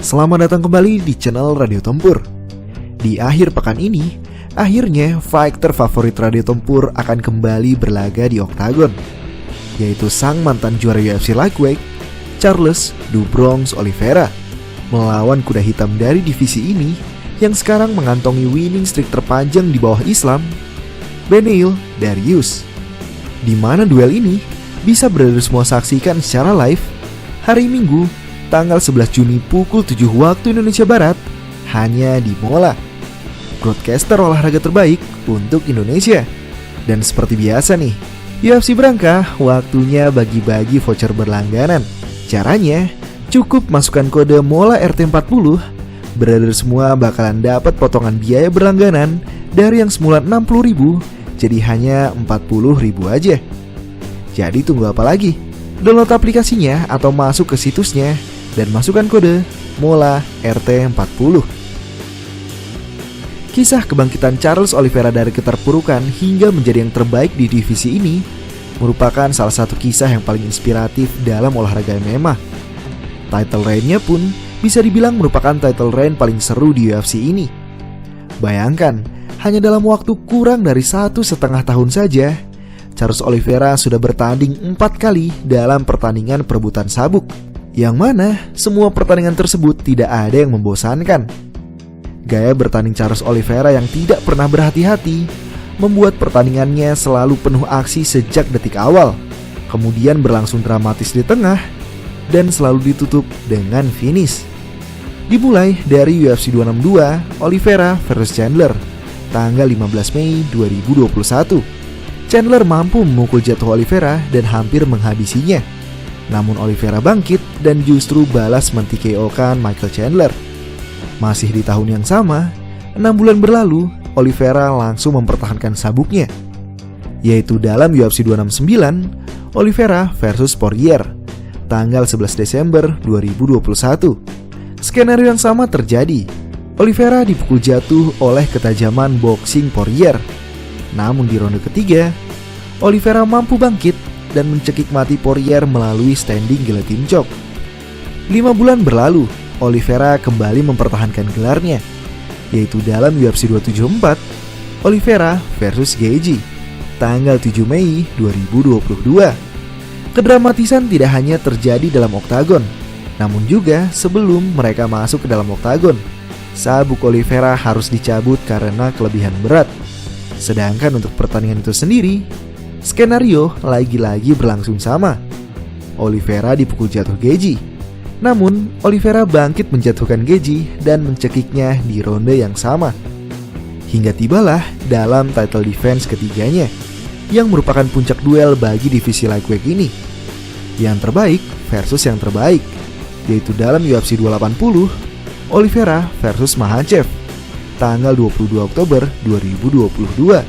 Selamat datang kembali di channel Radio Tempur. Di akhir pekan ini, akhirnya fighter favorit Radio Tempur akan kembali berlaga di oktagon, yaitu sang mantan juara UFC Lightweight, Charles "The Bronx" Oliveira, melawan kuda hitam dari divisi ini yang sekarang mengantongi winning streak terpanjang di bawah Islam, Beneil Dariush. Di mana duel ini bisa berada semua saksikan secara live hari Minggu tanggal 11 Juni pukul 7 waktu Indonesia Barat hanya di Mola, broadcaster olahraga terbaik untuk Indonesia. Dan seperti biasa nih, UFC berangka, waktunya bagi-bagi voucher berlangganan. Caranya, cukup masukkan kode Mola RT40, brother semua bakalan dapat potongan biaya berlangganan dari yang semula 60.000 jadi hanya 40.000 aja. Jadi tunggu apa lagi? Download aplikasinya atau masuk ke situsnya dan masukkan kode Mola RT40. Kisah kebangkitan Charles Oliveira dari keterpurukan hingga menjadi yang terbaik di divisi ini merupakan salah satu kisah yang paling inspiratif dalam olahraga MMA. Title reign-nya pun bisa dibilang merupakan title reign paling seru di UFC ini. Bayangkan, hanya dalam waktu kurang dari 1,5 tahun saja, Charles Oliveira sudah bertanding 4 kali dalam pertandingan perebutan sabuk, yang mana semua pertandingan tersebut tidak ada yang membosankan. Gaya bertanding Charles Oliveira yang tidak pernah berhati-hati membuat pertandingannya selalu penuh aksi sejak detik awal, kemudian berlangsung dramatis di tengah, dan selalu ditutup dengan finish. Dimulai dari UFC 262 Oliveira vs Chandler tanggal 15 Mei 2021. Chandler mampu memukul jatuh Oliveira dan hampir menghabisinya. Namun Oliveira bangkit dan justru balas men-TKO-kan Michael Chandler. Masih di tahun yang sama, 6 bulan berlalu, Oliveira langsung mempertahankan sabuknya, yaitu dalam UFC 269 Oliveira vs Poirier tanggal 11 Desember 2021. Skenario yang sama terjadi. Oliveira dipukul jatuh oleh ketajaman boxing Poirier. Namun di ronde ketiga, Oliveira mampu bangkit dan mencekik mati Poirier melalui standing guillotine choke. 5 bulan berlalu, Oliveira kembali mempertahankan gelarnya, yaitu dalam UFC 274 Oliveira vs Gaethje tanggal 7 Mei 2022. Kedramatisan tidak hanya terjadi dalam oktagon, namun juga sebelum mereka masuk ke dalam oktagon. Sabuk Oliveira harus dicabut karena kelebihan berat. Sedangkan untuk pertandingan itu sendiri, skenario lagi-lagi berlangsung sama. Oliveira dipukul jatuh Gaethje, namun Oliveira bangkit menjatuhkan Gaethje dan mencekiknya di ronde yang sama. Hingga tibalah dalam title defense ketiganya, yang merupakan puncak duel bagi divisi lightweight ini. Yang terbaik versus yang terbaik, yaitu dalam UFC 280 Oliveira vs Makhachev tanggal 22 Oktober 2022.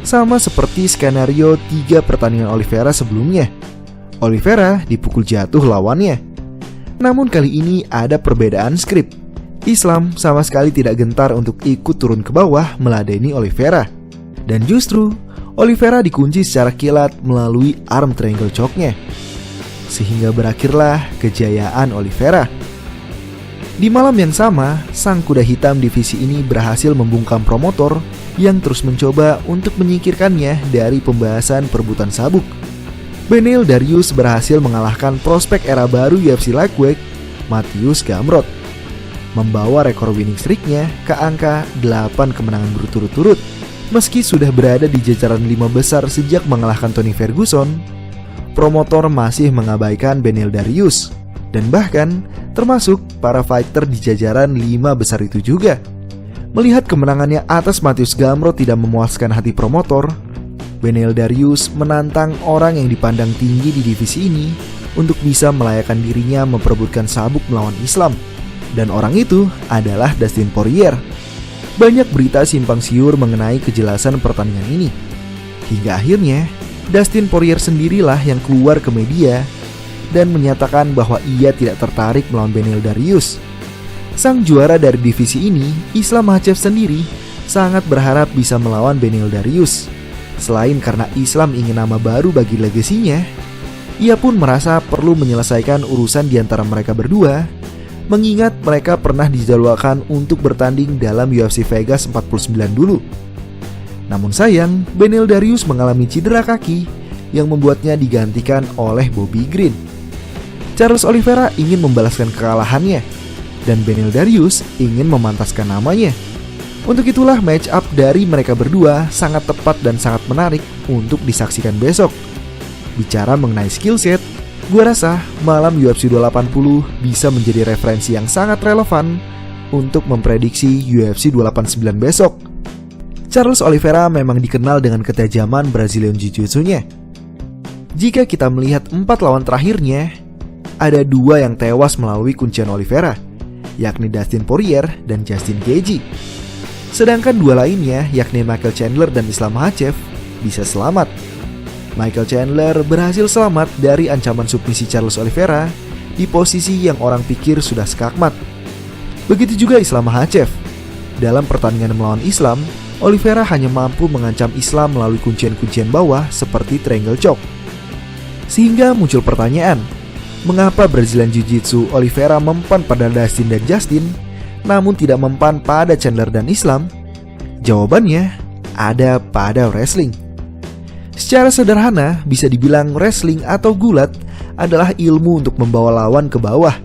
Sama seperti skenario 3 pertandingan Oliveira sebelumnya, Oliveira dipukul jatuh lawannya. Namun kali ini ada perbedaan skrip. Islam sama sekali tidak gentar untuk ikut turun ke bawah meladeni Oliveira. Dan justru Oliveira dikunci secara kilat melalui arm triangle choke-nya, sehingga berakhirlah kejayaan Oliveira. Di malam yang sama, sang kuda hitam divisi ini berhasil membungkam promotor yang terus mencoba untuk menyingkirkannya dari pembahasan perebutan sabuk. Beneil Dariush berhasil mengalahkan prospek era baru UFC Lightweight, Mateusz Gamrot, membawa rekor winning streak-nya ke angka 8 kemenangan berturut-turut. Meski sudah berada di jajaran 5 besar sejak mengalahkan Tony Ferguson, promotor masih mengabaikan Beneil Dariush, dan bahkan termasuk para fighter di jajaran 5 besar itu juga. Melihat kemenangannya atas Mateusz Gamrot tidak memuaskan hati promotor, Beneil Dariush menantang orang yang dipandang tinggi di divisi ini untuk bisa melayakan dirinya memperebutkan sabuk melawan Islam. Dan orang itu adalah Dustin Poirier. Banyak berita simpang siur mengenai kejelasan pertandingan ini, hingga akhirnya Dustin Poirier sendirilah yang keluar ke media dan menyatakan bahwa ia tidak tertarik melawan Beneil Dariush. Sang juara dari divisi ini, Islam Makhachev sendiri, sangat berharap bisa melawan Beneil Dariush. Selain karena Islam ingin nama baru bagi legasinya, ia pun merasa perlu menyelesaikan urusan di antara mereka berdua mengingat mereka pernah dijadwalkan untuk bertanding dalam UFC Vegas 49 dulu. Namun sayang, Beneil Dariush mengalami cedera kaki yang membuatnya digantikan oleh Bobby Green. Charles Oliveira ingin membalaskan kekalahannya, dan Beneil Dariush ingin memantaskan namanya. Untuk itulah match up dari mereka berdua sangat tepat dan sangat menarik untuk disaksikan besok. Bicara mengenai skill set, gue rasa malam UFC 280 bisa menjadi referensi yang sangat relevan untuk memprediksi UFC 289 besok. Charles Oliveira memang dikenal dengan ketajaman Brazilian Jiu-Jitsu-nya. Jika kita melihat 4 lawan terakhirnya, ada 2 yang tewas melalui kuncian Oliveira, yakni Dustin Poirier dan Justin Gaethje. Sedangkan 2 lainnya, yakni Michael Chandler dan Islam Makhachev, bisa selamat. Michael Chandler berhasil selamat dari ancaman submisi Charles Oliveira di posisi yang orang pikir sudah skakmat. Begitu juga Islam Makhachev. Dalam pertandingan melawan Islam, Oliveira hanya mampu mengancam Islam melalui kuncian-kuncian bawah seperti triangle choke. Sehingga muncul pertanyaan, mengapa Brazilian Jiu-Jitsu Oliveira mempan pada Dustin dan Justin, namun tidak mempan pada Chandler dan Islam? Jawabannya ada pada wrestling. Secara sederhana, bisa dibilang wrestling atau gulat adalah ilmu untuk membawa lawan ke bawah,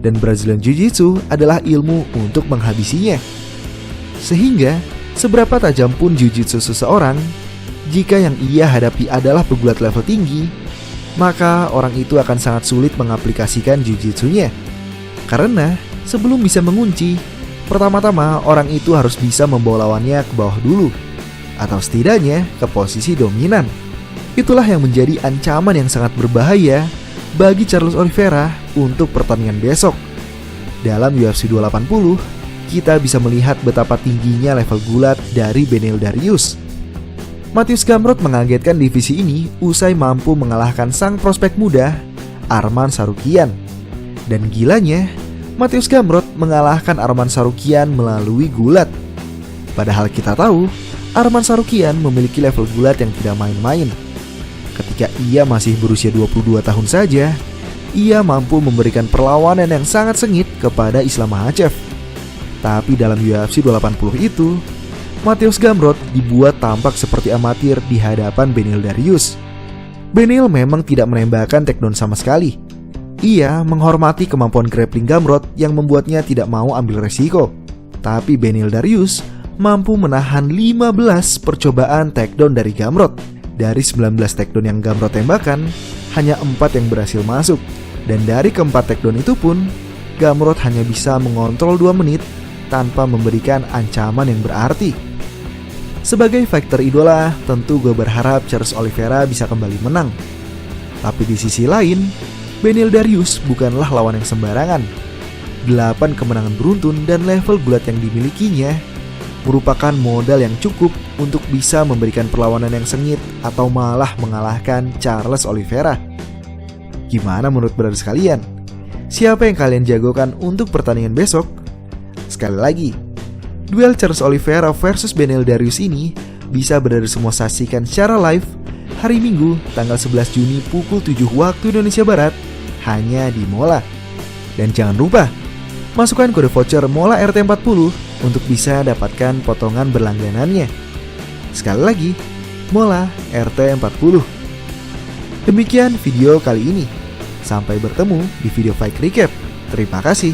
dan Brazilian Jiu-Jitsu adalah ilmu untuk menghabisinya. Sehingga, seberapa tajam pun Jiu-Jitsu seseorang, jika yang ia hadapi adalah pegulat level tinggi, maka orang itu akan sangat sulit mengaplikasikan Jiu-Jitsunya. Karena sebelum bisa mengunci, pertama-tama orang itu harus bisa membawa lawannya ke bawah dulu, atau setidaknya ke posisi dominan. Itulah yang menjadi ancaman yang sangat berbahaya bagi Charles Oliveira untuk pertandingan besok. Dalam UFC 280, kita bisa melihat betapa tingginya level gulat dari Beneil Dariush. Mateusz Gamrot mengagetkan divisi ini usai mampu mengalahkan sang prospek muda, Arman Tsarukyan. Dan gilanya, Mateusz Gamrot mengalahkan Arman Tsarukyan melalui gulat. Padahal kita tahu, Arman Tsarukyan memiliki level gulat yang tidak main-main. Ketika ia masih berusia 22 tahun saja, ia mampu memberikan perlawanan yang sangat sengit kepada Islam Makhachev. Tapi dalam UFC 280 itu, Mateusz Gamrot dibuat tampak seperti amatir di hadapan Beneil Dariush. Beneil memang tidak menembakkan takedown sama sekali. Ia menghormati kemampuan grappling Gamrot yang membuatnya tidak mau ambil resiko. Tapi Beneil Dariush mampu menahan 15 percobaan takedown dari Gamrot. Dari 19 takedown yang Gamrot tembakan, hanya 4 yang berhasil masuk. Dan dari keempat takedown itu pun, Gamrot hanya bisa mengontrol 2 menit tanpa memberikan ancaman yang berarti. Sebagai fighter idola, tentu gue berharap Charles Oliveira bisa kembali menang. Tapi di sisi lain, Beneil Dariush bukanlah lawan yang sembarangan. 8 kemenangan beruntun dan level gulat yang dimilikinya merupakan modal yang cukup untuk bisa memberikan perlawanan yang sengit atau malah mengalahkan Charles Oliveira. Gimana menurut brother sekalian? Siapa yang kalian jagokan untuk pertandingan besok? Sekali lagi, duel Charles Oliveira versus Beneil Dariush ini bisa brother semua saksikan secara live hari Minggu tanggal 11 Juni pukul 7 waktu Indonesia Barat hanya di Mola. Dan jangan lupa, masukkan kode voucher Mola RT40 untuk bisa dapatkan potongan berlangganannya. Sekali lagi, Mola RT40. Demikian video kali ini. Sampai bertemu di video fight recap. Terima kasih.